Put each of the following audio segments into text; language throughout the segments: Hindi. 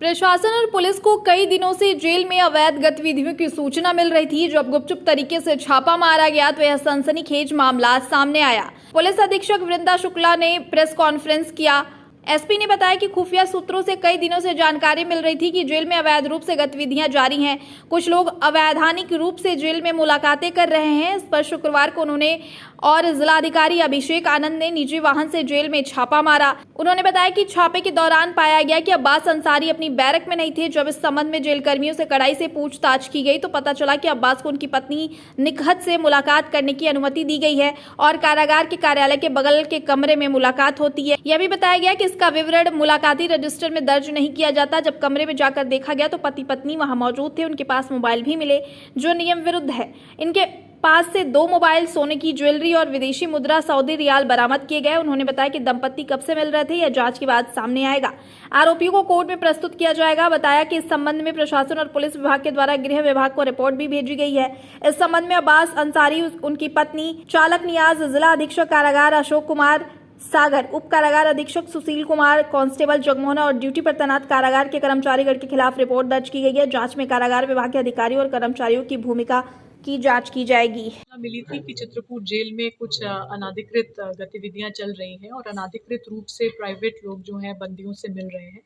प्रशासन और पुलिस को कई दिनों से जेल में अवैध गतिविधियों की सूचना मिल रही थी। जब गुपचुप तरीके से छापा मारा गया तो यह सनसनीखेज मामला सामने आया। पुलिस अधीक्षक वृंदा शुक्ला ने प्रेस कॉन्फ्रेंस किया। एसपी ने बताया कि खुफिया सूत्रों से कई दिनों से जानकारी मिल रही थी कि जेल में अवैध रूप से गतिविधियां जारी हैं। कुछ लोग अवैधानिक रूप से जेल में मुलाकातें कर रहे हैं। इस पर शुक्रवार को उन्होंने और जिलाधिकारी अभिषेक आनंद ने निजी वाहन से जेल में छापा मारा। उन्होंने बताया कि छापे के दौरान पाया गया कि अब्बास अंसारी अपनी बैरक में नहीं थे। जब इस संबंध में जेल कर्मियों से कड़ाई से पूछताछ की गई तो पता चला कि अब्बास को उनकी पत्नी निकहत से मुलाकात करने की अनुमति दी गई है और कारागार के कार्यालय के बगल के कमरे में मुलाकात होती है। यह भी बताया गया कि इसका विवरण मुलाकाती रजिस्टर में दर्ज नहीं किया जाता। जब कमरे में जाकर देखा गया तो पति पत्नी वहां मौजूद थे। उनके पास मोबाइल भी मिले जो नियम विरुद्ध है। इनके पास से 2 मोबाइल, सोने की ज्वेलरी और विदेशी मुद्रा सऊदी रियाल बरामद किए गए। उन्होंने बताया कि दंपत्ति कब से मिल रहे थे यह जांच के बाद सामने आएगा। आरोपियों को कोर्ट में प्रस्तुत किया जाएगा। बताया कि इस संबंध में प्रशासन और पुलिस विभाग के द्वारा गृह विभाग को रिपोर्ट भी भेजी गई है। इस संबंध में अब्बास अंसारी, उनकी पत्नी, चालक नियाज, जिला अधीक्षक कारागार अशोक कुमार सागर, उप कारागार अधीक्षक सुशील कुमार, कांस्टेबल जगमोहना और ड्यूटी पर तैनात कारागार के कर्मचारीगण के खिलाफ रिपोर्ट दर्ज की गई है। जांच में कारागार विभाग के अधिकारियों और कर्मचारियों की भूमिका की जांच की जाएगी। मिली थी कि चित्रकूट जेल में कुछ अनाधिकृत गतिविधियां चल रही हैं और अनाधिकृत रूप से प्राइवेट लोग जो हैं बंदियों से मिल रहे हैं।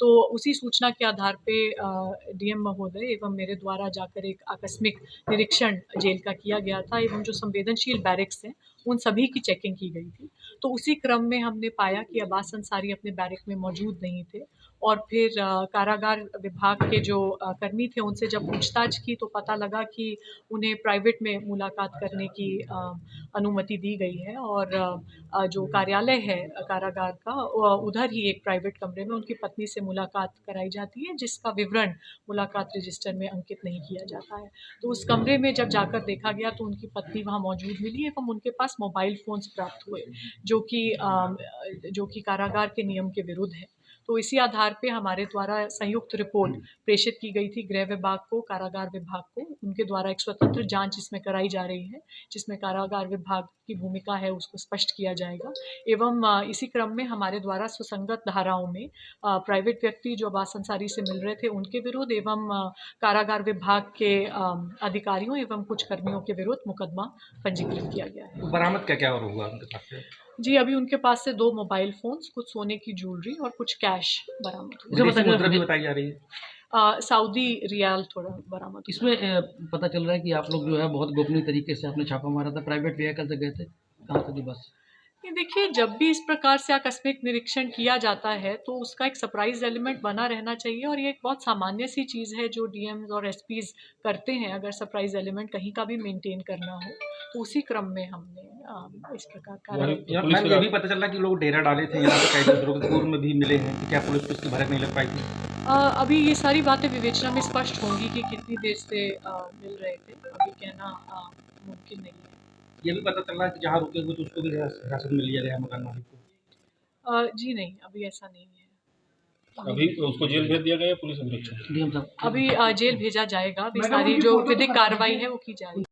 तो उसी सूचना के आधार पे डीएम महोदय एवं मेरे द्वारा जाकर एक आकस्मिक निरीक्षण जेल का किया गया था एवं जो संवेदनशील बैरक्स हैं उन सभी की चेकिंग की गई थी। तो उसी क्रम में हमने पाया कि अब्बास अंसारी अपने बैरक में मौजूद नहीं थे और फिर कारागार विभाग के जो कर्मी थे उनसे जब पूछताछ की तो पता लगा कि उन्हें प्राइवेट में मुलाकात करने की अनुमति दी गई है और जो कार्यालय है कारागार का उधर ही एक प्राइवेट कमरे में उनकी पत्नी से मुलाकात कराई जाती है, जिसका विवरण मुलाकात रजिस्टर में अंकित नहीं किया जाता है। तो उस कमरे में जब जाकर देखा गया तो उनकी पत्नी वहाँ मौजूद मिली एवं उनके पास मोबाइल फ़ोन्स प्राप्त हुए जो कि कारागार के नियम के विरुद्ध है। तो इसी आधार पे हमारे द्वारा संयुक्त रिपोर्ट प्रेषित की गई थी गृह विभाग को, कारागार विभाग को। उनके द्वारा एक स्वतंत्र जांच इसमें कराई जा रही है, जिसमें कारागार विभाग की भूमिका है उसको स्पष्ट किया जाएगा। एवं इसी क्रम में हमारे द्वारा सुसंगत धाराओं में प्राइवेट व्यक्ति जो अब्बास अंसारी से मिल रहे थे उनके विरुद्ध एवं कारागार विभाग के अधिकारियों एवं कुछ कर्मियों के विरुद्ध मुकदमा पंजीकृत किया गया है। तो बरामद क्या हुआ उनके पास से? जी, अभी उनके पास से 2 मोबाइल फ़ोन्स, कुछ सोने की ज्वेलरी और कुछ कैश बरामद हुआ। विदेशी मुद्रा भी बताई जा रही है। सऊदी रियाल थोड़ा बरामद हुआ। इसमें पता चल रहा है कि आप लोग जो है बहुत गोपनीय तरीके से आपने छापा मारा था, प्राइवेट व्हीकल से गए थे, कहाँ से थी बस? देखिए, जब भी इस प्रकार से आकस्मिक निरीक्षण किया जाता है तो उसका एक सरप्राइज एलिमेंट बना रहना चाहिए और ये एक बहुत सामान्य सी चीज़ है जो डीएम्स और एसपीज करते हैं। अगर सरप्राइज एलिमेंट कहीं का भी मेंटेन करना हो तो उसी क्रम में हमने इस प्रकार का मैम ये भी पता चल रहा कि लोग डेरा डाले थे यहाँ पे कैदी दुर्गपुर में भी मिले हैं, तो क्या पुलिस को इसकी भनक नहीं लग पाई थी? अभी ये सारी बातें विवेचना में स्पष्ट होंगी कि कितनी देर से मिल रहे थे, अभी कहना मुमकिन नहीं है। ये भी पता चल रहा है कि जहाँ रुके हुए तो उसको भी हिरासत में लिया गया मकान मालिक को? जी नहीं, अभी ऐसा नहीं है। अभी उसको जेल भेज दिया गया पुलिस अधीक्षक? अभी जेल भेजा जाएगा। अभी सारी जो विधिक कार्रवाई है वो की जाएगी।